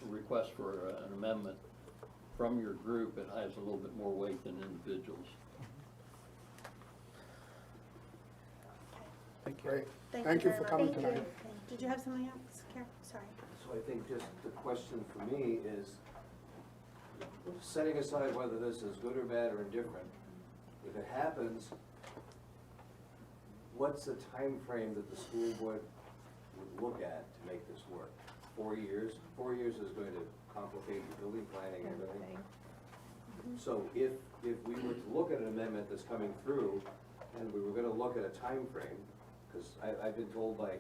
request for an amendment from your group, it has a little bit more weight than individuals. Great. Thank Thank you you for very coming much. tonight. Did you have something else, Karen? Sorry. So I think just the question for me is, setting aside whether this is good or bad or indifferent, if it happens, what's the time frame that the school board would look at to make this work? 4 years? 4 years is going to complicate your building planning and everything. So if we were to look at an amendment that's coming through, and we were gonna look at a time frame, because I've been told by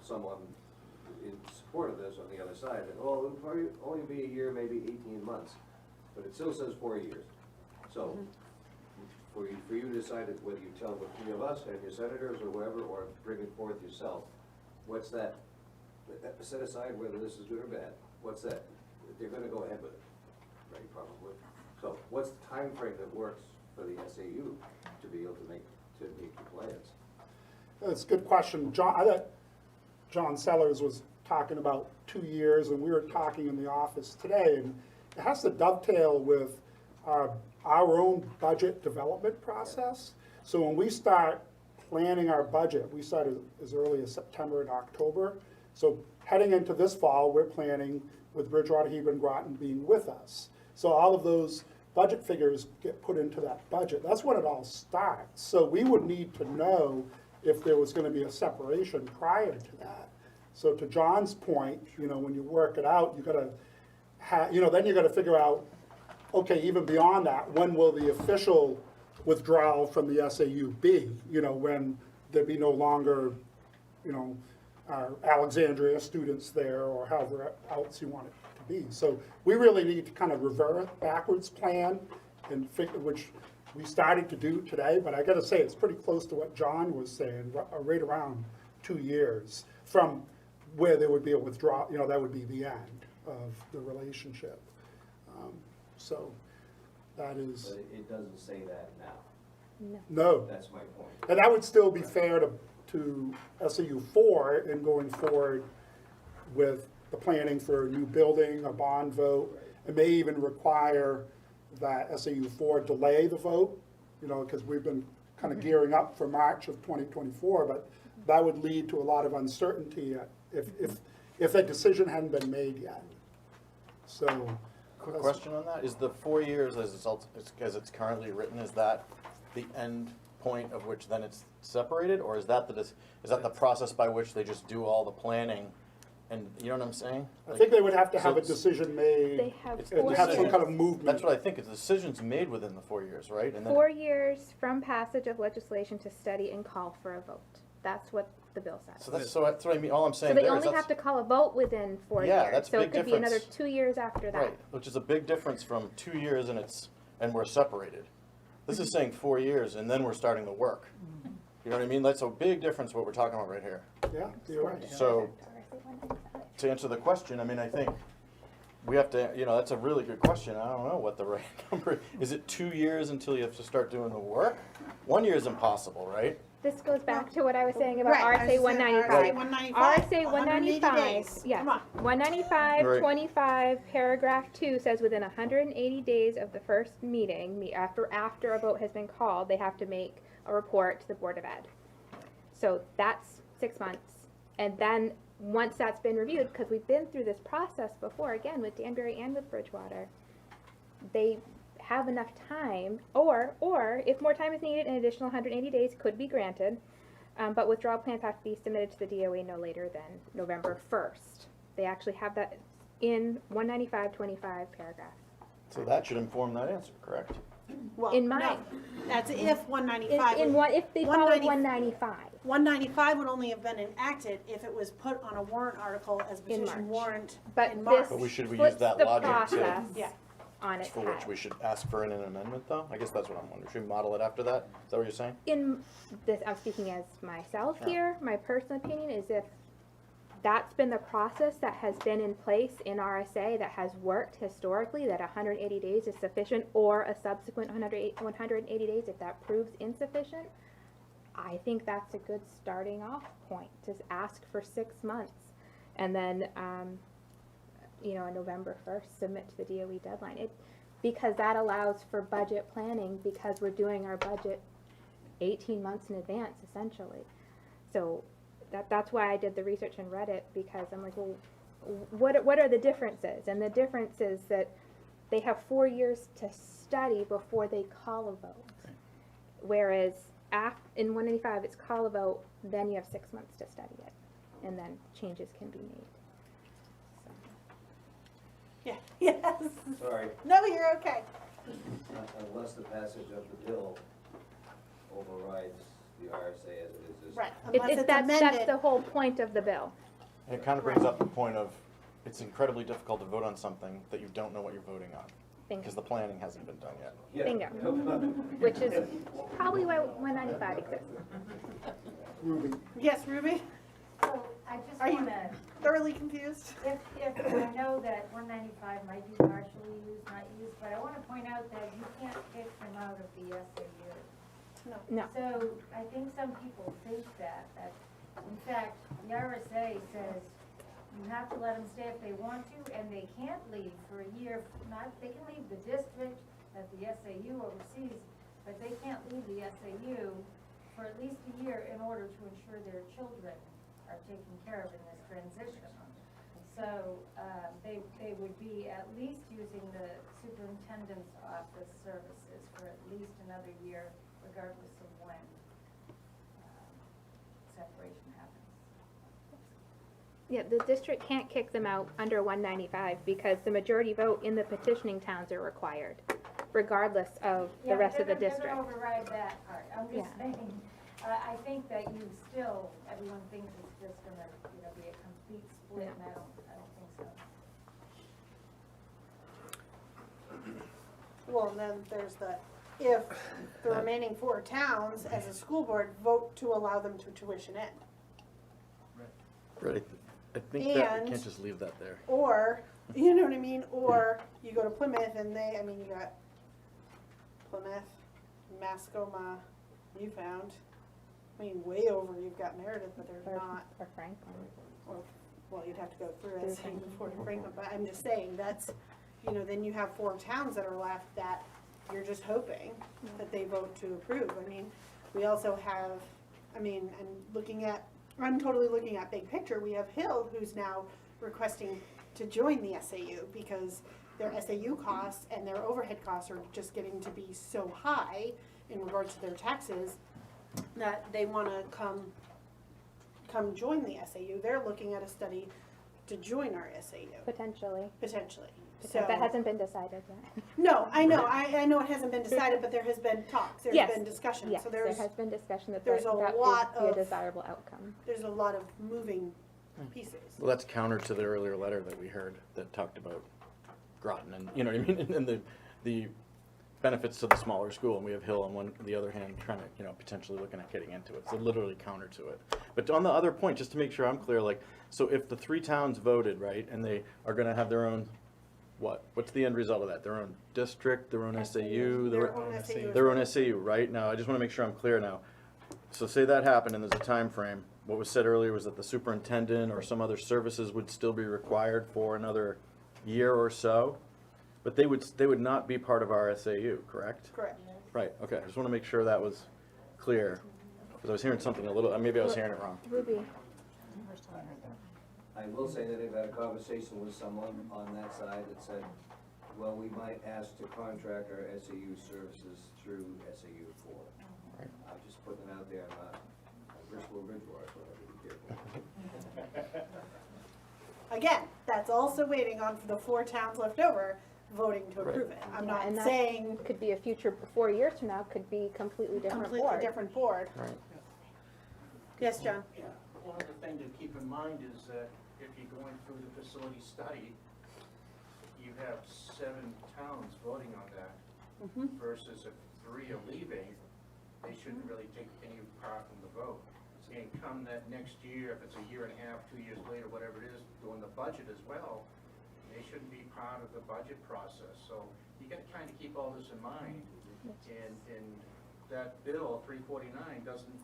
someone in support of this on the other side, that, oh, it'll probably only be a year, maybe 18 months, but it still says 4 years. So, for you to decide whether you tell the three of us and your senators or whoever, or bring it forth yourself, what's that, set aside whether this is good or bad, what's that? They're gonna go ahead with it, right, probably. So, what's the time frame that works for the SAU to be able to make your plans? That's a good question. John Sellers was talking about 2 years, and we were talking in the office today, and it has to dovetail with our own budget development process. So when we start planning our budget, we start as early as September and October. So heading into this fall, we're planning with Bridgewater, Heber, and Groton being with us. So all of those budget figures get put into that budget. That's when it all starts. So we would need to know if there was gonna be a separation prior to that. So to John's point, when you work it out, you gotta then you gotta figure out, okay, even beyond that, when will the official withdrawal from the SAU be? When there be no longer, our Alexandria students there, or however else you want it to be. So we really need to kind of reverse backwards plan and figure, which we started to do today, but I gotta say, it's pretty close to what John was saying, right around 2 years from where there would be a withdrawal, that would be the end of the relationship. So that is, But it doesn't say that now. no. That's my point. And that would still be fair to SAU 4 in going forward with the planning for a new building, a bond vote. It may even require that SAU 4 delay the vote, because we've been kind of gearing up for March of 2024, but that would lead to a lot of uncertainty if a decision hadn't been made yet. So. Quick question on that, is the 4 years as it's currently written, is that the end point of which then it's separated, or is that the process by which they just do all the planning, and, you know what I'm saying? I think they would have to have a So decision made. They have It's- And 4 have some years. kind of movement. That's what I think, is the decision's made within the 4 years, right? And then 4 years from passage of legislation to study and call for a vote. That's what the bill says. So that's what I mean, all I'm So saying they there is only have that's, to call a vote within 4 Yeah, years. that's a So big it could be another difference. 2 years after that. right, which is a big difference from 2 years and we're separated. This is saying 4 years, and then we're starting the work. You know what I mean? That's a big difference what we're talking about right here. Yeah, you're right. So, to answer the question, I mean, I think we have to, you know, that's a really good question. I don't know what the right number is. Is it 2 years until you have to start doing the work? 1 year is impossible, right? This goes back to what I was saying about Right, I was RSA saying one ninety-five. RSA 195, RSA one 180 ninety-five, days. yes. Come on. 195, Right. 25, paragraph 2 says within 180 days of the first meeting, after a vote has been called, they have to make a report to the Board of Ed. So that's 6 months. And then, once that's been reviewed, because we've been through this process before, again, with Danbury and with Bridgewater, they have enough time, or if more time is needed, an additional 180 days could be granted, but withdrawal plans have to be submitted to the DOE no later than November 1st. They actually have that in 195-25 paragraph. So that should inform that answer, correct? Well, In no, mine. that's if 195. If they followed 190 195. 195 would only have been enacted if it was put on a warrant article as a In petition March. warrant But in this March. But we use flips that the logic to, process Yeah. on its for which head. we should ask for an amendment though? I guess that's what I'm wondering. Should we model it after that? Is that what you're saying? In this, I'm speaking as myself Yeah. here, my personal opinion is if that's been the process that has been in place in RSA that has worked historically, that 180 days is sufficient, or a subsequent 180 days if that proves insufficient, I think that's a good starting off point, to ask for 6 months. And then, you know, on November 1st, submit to the DOE deadline. Because that allows for budget planning, because we're doing our budget 18 months in advance, essentially. So that's why I did the research and read it, because I'm like, well, what are the differences? And the difference is that they have 4 years to study before they call a vote. Whereas in 195, it's call a vote, then you have 6 months to study it, and then changes can be made. So. Yeah, yes. Sorry, No, you're okay. unless the passage of the bill overrides the RSA as it exists. Right, unless it's That's amended. the whole point of the bill. And it kind of brings up the point of, it's incredibly difficult to vote on something that you don't know what you're voting on, Bingo. because the planning hasn't been done yet. Yeah. Bingo. Which is probably why 195 exists. Ruby, Yes, Ruby? So I just Are you- wanna, Thoroughly confused? if, I know that 195 might be partially used, not used, but I wanna point out that you can't kick them out of the SAU. No. So I think some people think that in fact, the RSA says you have to let them stay if they want to, and they can't leave for a year, they can leave the district at the SAU overseas, but they can't leave the SAU for at least a year in order to ensure their children are taken care of in this transition. So, they would be at least using the superintendent's office services for at least another year, regardless of when separation happens. Yeah, the district can't kick them out under 195 because the majority vote in the petitioning towns are required, regardless of the rest of the They're district. gonna override that part, I'm just Yeah. saying, I think that you still, everyone thinks it's just gonna, be a complete split, and I don't think so. Well, and then there's if the remaining 4 towns, as a school board, vote to allow them to tuition in. Right. I think that we And- can't just leave that there. Or, you know what I mean, or you go to Plymouth and you got Plymouth, Mascoma, Newfound. I mean, way over, you've got Meredith, but there's not, Or Franklin. well, you'd have to go through it before you bring them, but I'm just saying, that's, then you have 4 towns that are left that you're just hoping that they vote to approve. I mean, we also have, I'm totally looking at big picture, we have Hill, who's now requesting to join the SAU because their SAU costs and their overhead costs are just getting to be so high in regard to their taxes that they wanna come join the SAU. They're looking at a study to join our SAU, Potentially. potentially. Because So, that hasn't been decided yet. no, I know, I know it hasn't been decided, but there has been talks, there's Yes. been discussion, Yes, so there there's has been discussion that there's that a would lot be a of- desirable outcome. a lot of moving pieces. Well, that's counter to the earlier letter that we heard that talked about Groton and, you know what I mean? And the benefits to the smaller school, and we have Hill on the other hand, trying to, potentially looking at getting into it. So literally counter to it. But on the other point, just to make sure I'm clear, like, so if the 3 towns voted, right, and they are gonna have their own, what's the end result of that? Their own district, their own SAU, Their own SAU. their own SAU, right? Now, I just wanna make sure I'm clear now. So say that happened and there's a time frame. What was said earlier was that the superintendent or some other services would still be required for another year or so, but they would not be part of our SAU, correct? Correct. Right, okay, I just wanna make sure that was clear, because I was hearing something a little, maybe I was hearing it wrong. Ruby, I will say that I've had a conversation with someone on that side that said, well, we might ask to contract our SAU services through SAU 4. Right. I'm just putting it out there, I'm not, Bristol or Bridgewater, so I have to be careful. Again, that's also waiting on the 4 towns left over voting to approve it. I'm Yeah, not and that saying could be a future, 4 years from now, could be completely different completely board. different board. Right. Yes, John? Yeah, one other thing to keep in mind is that if you're going through the facility study, you have 7 towns voting on that versus if 3 are leaving, they shouldn't really take any part in the vote. And come that next year, if it's a year and a half, 2 years later, whatever it is, doing the budget as well, they shouldn't be part of the budget process. So you gotta kind of keep all this in mind. And that bill, 349, doesn't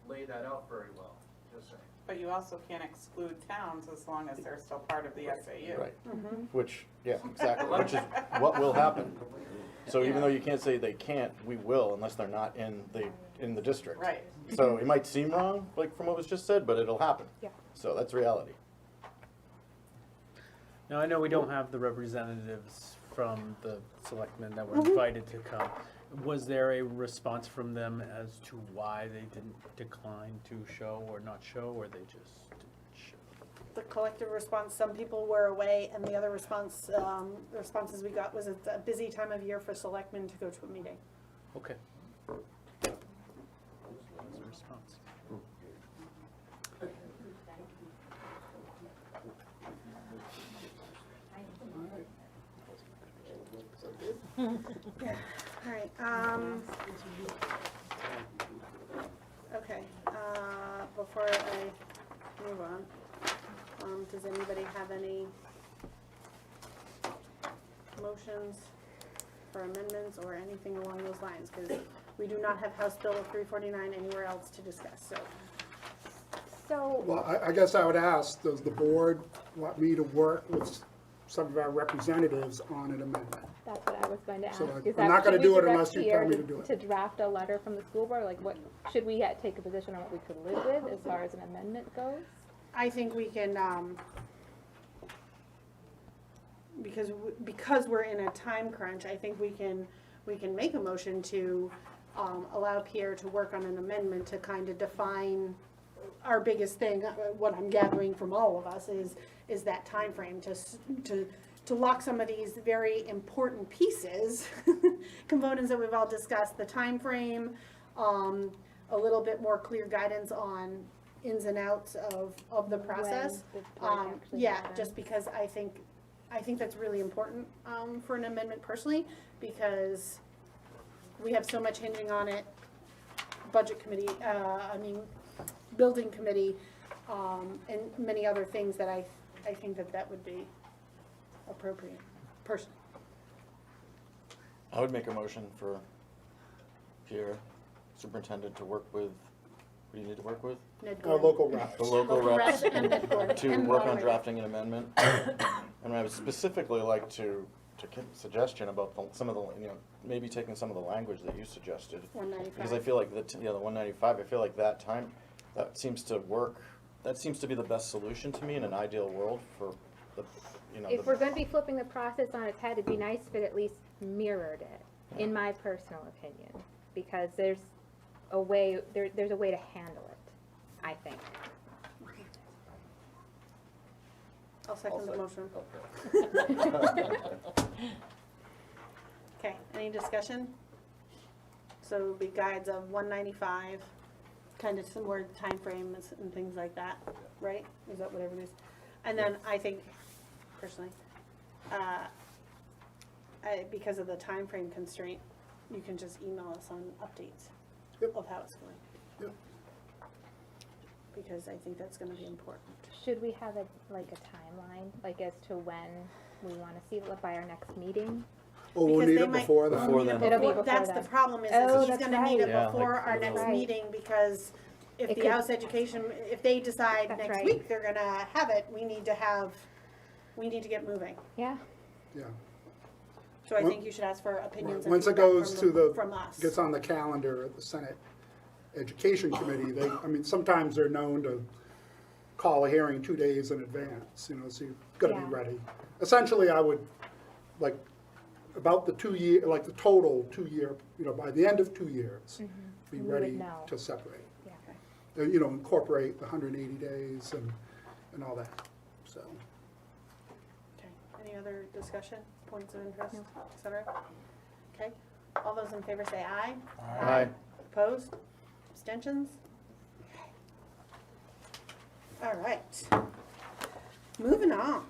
lay that out very well, just saying. But you also can't exclude towns as long as they're still part of the SAU. Right, which, yeah, exactly, which is what will happen. So even though you can't say they can't, we will unless they're not in the district. Right. So it might seem wrong, like from what was just said, but it'll happen. Yeah. So that's reality. Now, I know we don't have the representatives from the selectmen that were invited to come. Was there a response from them as to why they didn't decline to show or not show, or they just didn't show? The collective response, some people were away, and the other response, the responses we got was it's a busy time of year for selectmen to go to a meeting. Okay. That was a response. Yeah, all right, okay, before I move on, does anybody have any motions for amendments or anything along those lines? Because we do not have House Bill 349 anywhere else to discuss, so. So, Well, I guess I would ask, does the board want me to work with some of our representatives on an amendment? that's what I was going to ask. So Is I'm not should gonna we do it direct unless you Pierre tell me to do it. To draft a letter from the school board, like what, should we take a position on what we could live with as far as an amendment goes? I think we can, because we're in a time crunch, I think we can make a motion to allow Pierre to work on an amendment to kind of define our biggest thing. What I'm gathering from all of us is that time frame to lock some of these very important pieces, components that we've all discussed, the time frame, a little bit more clear guidance on ins and outs of the process. When the break actually Yeah, happens. just because I think that's really important for an amendment personally, because we have so much hinging on it. Budget committee, building committee, and many other things that I think that would be appropriate, personally. I would make a motion for Pierre, superintendent, to work with, what do you need to work with? Ned Our Gordon. local reps. The local reps and Ned Gordon, to and work on moderator. drafting an amendment. And I would specifically like to get a suggestion about some of the, maybe taking some of the language that you suggested. 195. Because I feel like the 195, I feel like that seems to work, that seems to be the best solution to me in an ideal world for the, If we're gonna be flipping the process on its head, it'd be nice if it at least mirrored it, in my personal opinion. Because there's a way to handle it, I think. I'll second the motion. Okay, any discussion? So it would be guides of 195, kind of similar timeframes and things like that, right? Is that what everybody's? And then I think, personally, because of the time frame constraint, you can just email us on updates Yep. of how it's going. Yep. Because I think that's gonna be important. Should we have a timeline, like as to when we wanna see it by our next meeting? Well, we'll Because need they it might- before we'll that. Before need it then. It'll be before That's the then. problem is Oh, he's that's gonna need it right. Yeah, before like our for next the- meeting, because if It the could- House Education, if they decide That's next right. week they're gonna have it, we need to get moving. Yeah, Yeah. So I Well- think you should ask for opinions and Once it feedback goes to the, from us. gets on the calendar at the Senate Education Committee, sometimes they're known to call a hearing 2 days in advance, so you've gotta be Yeah. ready. Essentially, I would, about the 2 year, the total 2 year, by the end of 2 years, be We would ready know. to separate. yeah. Incorporate the 180 days and all that, so. Okay, any other discussion, points of interest, No. et cetera? Okay, all those in favor say aye. Aye. Opposed? Abstentions? All right. Moving on.